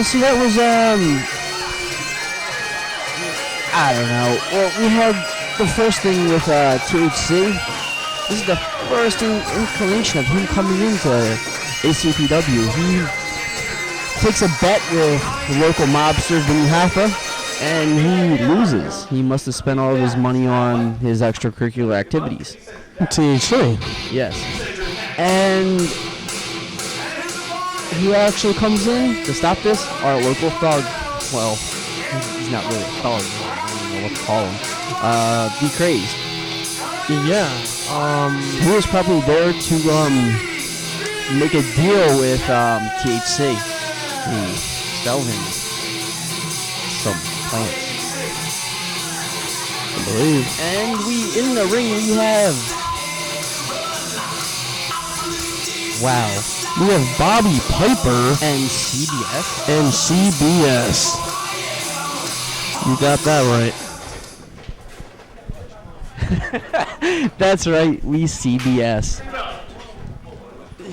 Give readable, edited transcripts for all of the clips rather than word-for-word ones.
see, that was, I don't know. Well, we had the first thing with THC. This is the first inclination of him coming into ACPW. He takes a bet with the local mobster, Vinny Hoffa, and he loses. He must have spent all of his money on his extracurricular activities. THC? Yes. And who actually comes in to stop this? Our local thug. Well, he's not really a thug. I don't know what to call him. Be Crazed. Yeah. He was probably there to make a deal with THC to sell him some plants. I believe. And in the ring we have... Wow. We have Bobby Piper and CBS. You got that right. That's right, we CBS.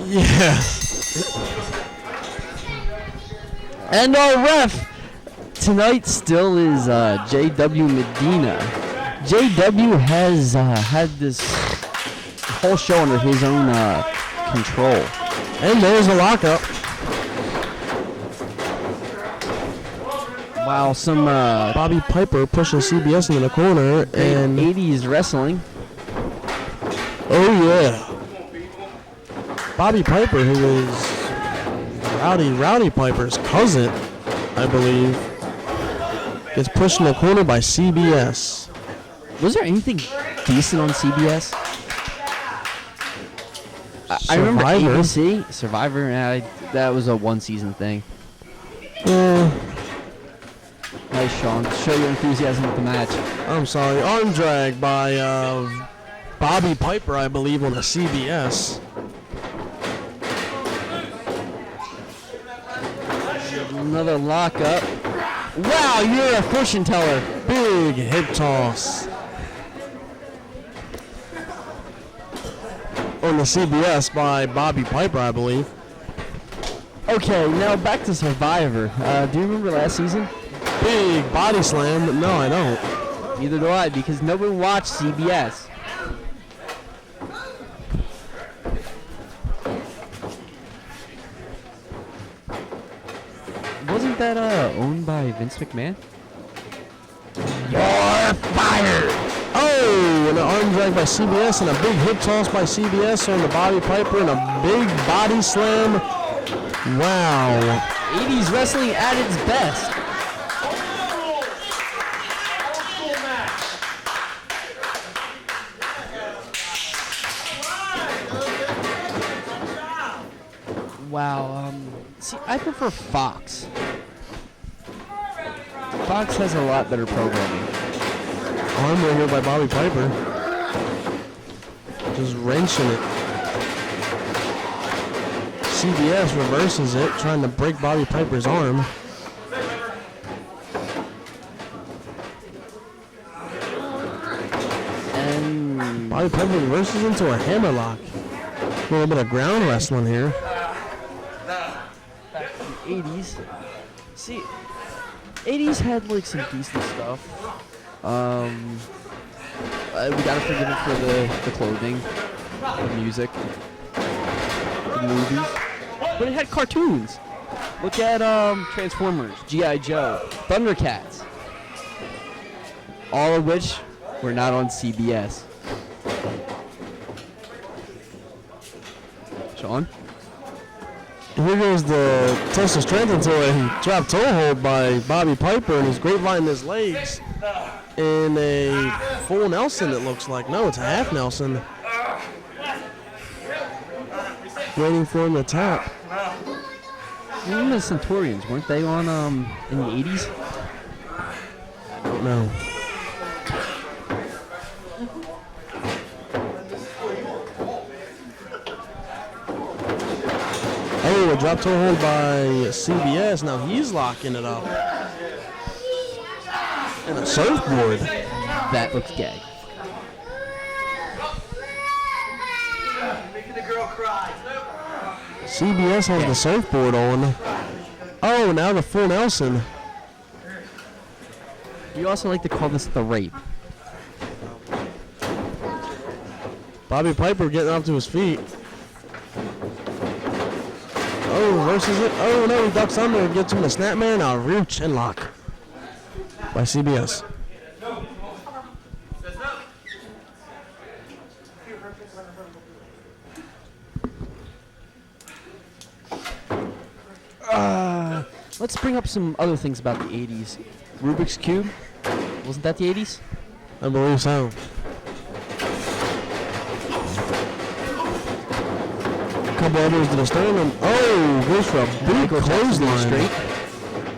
Yeah. And our ref tonight still is J.W. Medina. J.W. has had this whole show under his own control. And there's a lockup. Wow, some Bobby Piper pushing CBS into the corner and 80s wrestling. Oh yeah. Bobby Piper, who is Rowdy Piper's cousin, I believe, gets pushed in the corner by CBS. Was there anything decent on CBS? I remember ABC, Survivor, and that was a one-season thing. Yeah. Nice, Sean. Show your enthusiasm with the match. I'm sorry. Arm drag by Bobby Piper, I believe, on the CBS. Another lockup. Wow, you're a fortune teller. Big hip toss. On the CBS by Bobby Piper, I believe. Okay, now back to Survivor. Do you remember last season? Big body slam, but no, I don't. Neither do I, because nobody watched CBS. Wasn't that owned by Vince McMahon? You're fired! Oh, and an arm drag by CBS and a big hip toss by CBS on the Bobby Piper and a big body slam. Wow. 80s wrestling at its best. Wow, see, I prefer Fox. Fox has a lot better programming. Arm right here by Bobby Piper. Just wrenching it. CBS reverses it, trying to break Bobby Piper's arm. And Bobby Piper reverses into a hammerlock. A little bit of ground wrestling here. Back to the 80s. See, 80s had like some decent stuff. We gotta forgive it for the clothing, the music, the movies. But it had cartoons. Look at Transformers, G.I. Joe, Thundercats. All of which were not on CBS. Sean? Here goes the test of strength into a drop toe hold by Bobby Piper, and he's grapevine his legs in a full Nelson, it looks like. No, it's a half Nelson. Waiting for him to tap. Remember the Centurions, weren't they on in the 80s? I don't know. Oh, a drop toe hold by CBS. Now he's locking it up. And a surfboard. That looks gay. CBS has the surfboard on. Oh, now the full Nelson. You also like to call this the rape. Bobby Piper getting up to his feet. Oh, reverses it. Oh, no, he ducks under and gets him the snapmare. Now rear chin lock by CBS. Let's bring up some other things about the 80s. Rubik's Cube. Wasn't that the 80s? I believe so. Couple others to the sternum. Oh, goes for a big clothesline. Straight.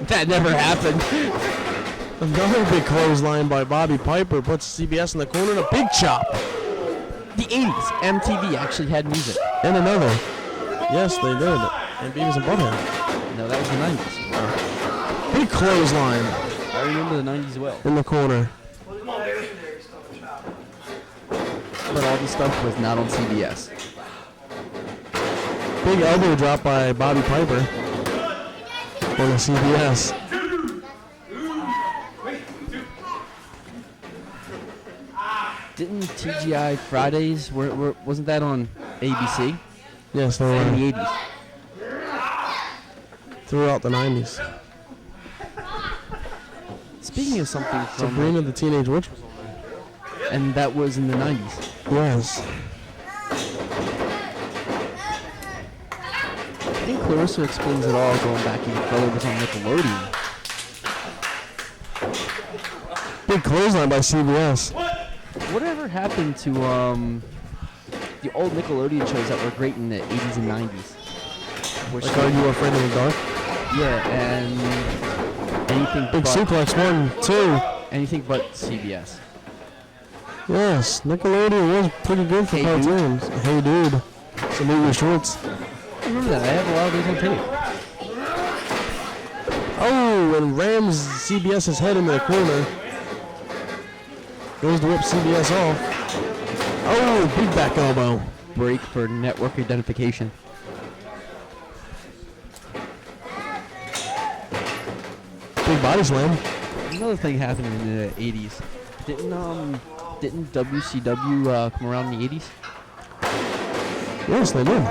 That never happened. Another big clothesline by Bobby Piper puts CBS in the corner and a big chop. The 80s. MTV actually had music. And another. Yes, they did. And Beavis and Butthead. No, that was the 90s. Big clothesline I remember the 90s well. in the corner. But all the stuff was not on CBS. Big elbow drop by Bobby Piper on the CBS. Didn't TGI Fridays, wasn't that on ABC? Yes, they In were the 80s. throughout the 90s. Speaking of something from... Sabrina the Teenage Witch was on there. And that was in the 90s. Yes. I think Clarissa Explains It All going back even further was on Nickelodeon. Big clothesline by CBS. Whatever happened to the old Nickelodeon shows that were great in the 80s and 90s? Like Are You Afraid of the Dark? Yeah, and anything Big but... suplex 1, 2. Anything but CBS. Yes, Nickelodeon was pretty good for Hey Dude. cartoons. Hey Dude. Salute your shorts. I remember that. I have a lot of those on tape. Oh, and rams CBS's head into the corner. Goes to whip CBS off. Oh, big back elbow. Break for network identification. Big body slam. Another thing happened in the 80s. Didn't WCW come around in the 80s? Yes, they did.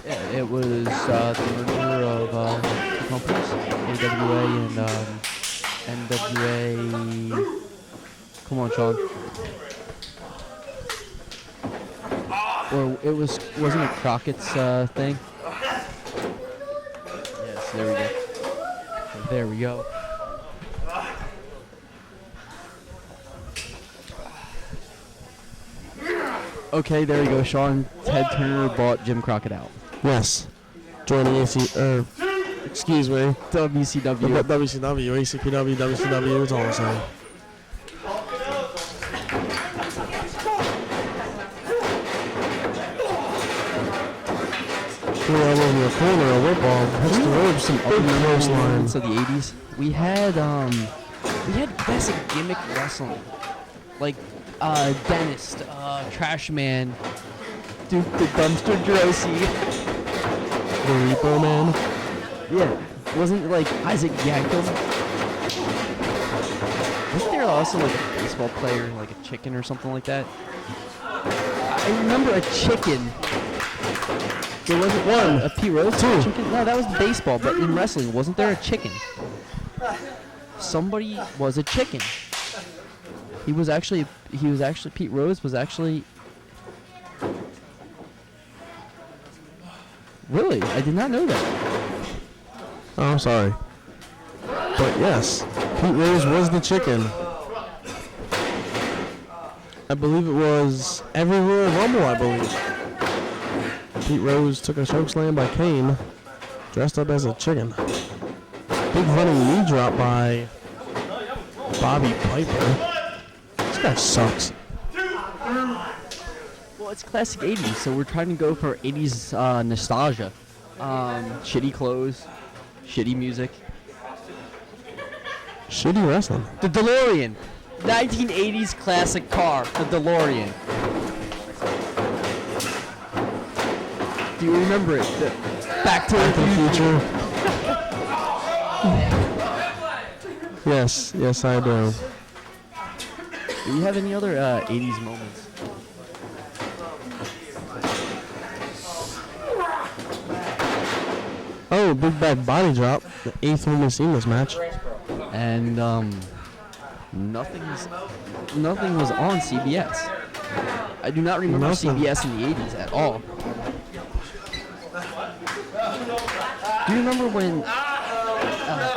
Yeah, it was the merger of two companies, AWA and NWA. Come on, Sean. Or wasn't it Crockett's thing? Yes, there we go. There we go. Okay, there you go. Sean Ted Turner bought Jim Crockett out. Yes. Joining excuse me. WCW. WCW, ACPW, WCW, it's all the same. Two elbows in the corner, a whip off, hits the ropes, some big close lines. Of the 80s, we had classic gimmick wrestling, like Dentist, Trash Man, Duke the Dumpster Drosy. The Repo Man. Yeah, wasn't it like Isaac Yankum? Wasn't there also like a baseball player, like a chicken or something like that? I remember a chicken. There wasn't one. A Pete Rose chicken? No, that was baseball, but in wrestling, wasn't there a chicken? Somebody was a chicken. He was actually, Pete Rose was actually... Really? I did not know that. Oh, I'm sorry. But yes, Pete Rose was the chicken. I believe it was every Royal Rumble, I believe. Pete Rose took a chokeslam by Kane, dressed up as a chicken. Big running knee drop by Bobby Piper. This guy sucks. Well, it's classic 80s, so we're trying to go for 80s nostalgia. Shitty clothes, shitty music. Shitty wrestling. The DeLorean. 1980s classic car, the DeLorean. Do you remember it? Back to the Future. Yes, yes, I do. Do you have any other 80s moments? Oh, big back body drop. The 8th one we've seen this match. And nothing was on CBS. I do not remember CBS in the 80s at all. Do you remember when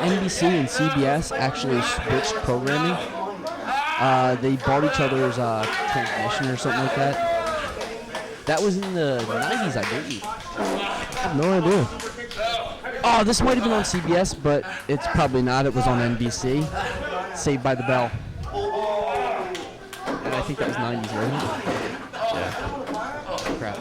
NBC and CBS actually switched programming? They bought each other's transmission or something like that. That was in the 90s, I believe. I have no idea. Oh, this might have been on CBS, but it's probably not. It was on NBC. Saved by the Bell. And I think that was 90s, wasn't it? Yeah. Crap.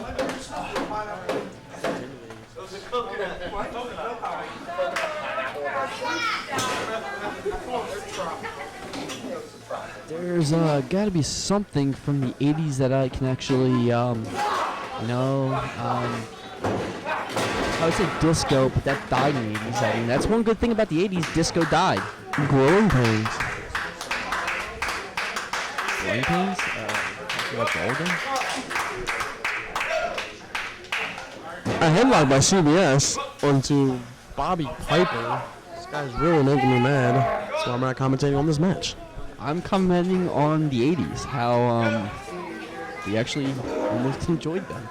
There's got to be something from the 80s that I can actually, I would say disco, but that died in the 80s. I mean, that's one good thing about the 80s. Disco died. Growing pains. Growing pains? A headlock by CBS onto Bobby Piper. This guy's really making me mad. That's why I'm not commentating on this match. I'm commenting on the 80s, how we actually almost enjoyed them.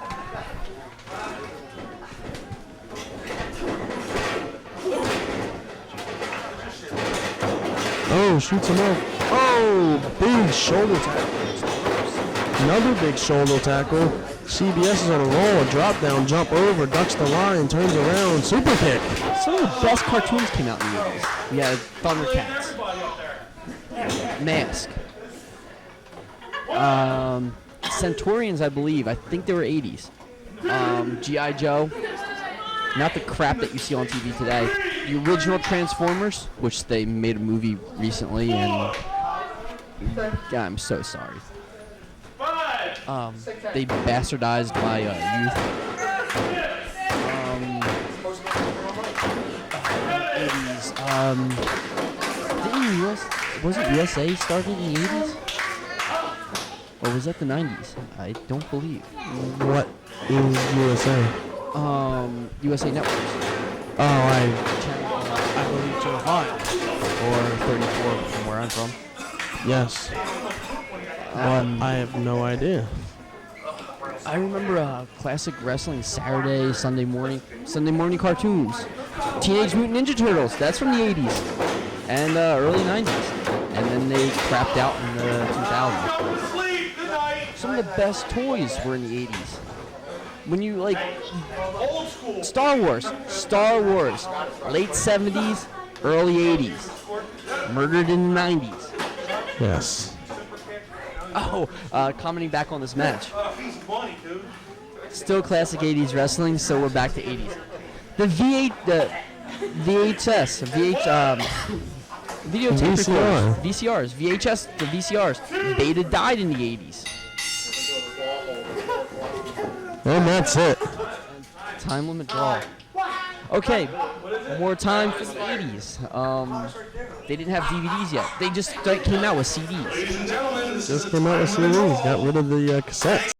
Oh, shoots him up. Oh, big shoulder tackle. Another big shoulder tackle. CBS is on a roll. Drop down, jump over, ducks the line, turns around, super kick. Some of the best cartoons came out in the 80s. We had Thundercats, Mask, Centaurians, I believe. I think they were 80s. G.I. Joe. Not the crap that you see on TV today. The original Transformers, which they made a movie recently, and God, I'm so sorry. They bastardized my youth. 80s. Wasn't USA started in the 80s? Or was that the 90s? I don't believe. What is USA? USA Networks. Oh, I believe Channel 5 or 34 from where I'm from. Yes. I have no idea. I remember classic wrestling Saturday, Sunday morning cartoons. Teenage Mutant Ninja Turtles, that's from the 80s and early 90s. And then they crapped out in the 2000s. Some of the best toys were in the 80s. When you like Star Wars, late 70s, early 80s, murdered in the 90s. Yes. Oh, commenting back on this match. Still classic 80s wrestling, so we're back to 80s. The VHS, videotape recorders, VCRs, the VCRs, Beta died in the 80s. And that's it. Time limit draw. Okay, more time for the 80s. They didn't have DVDs yet. They just came out with CDs. Just came out with CDs. Got rid of the cassettes.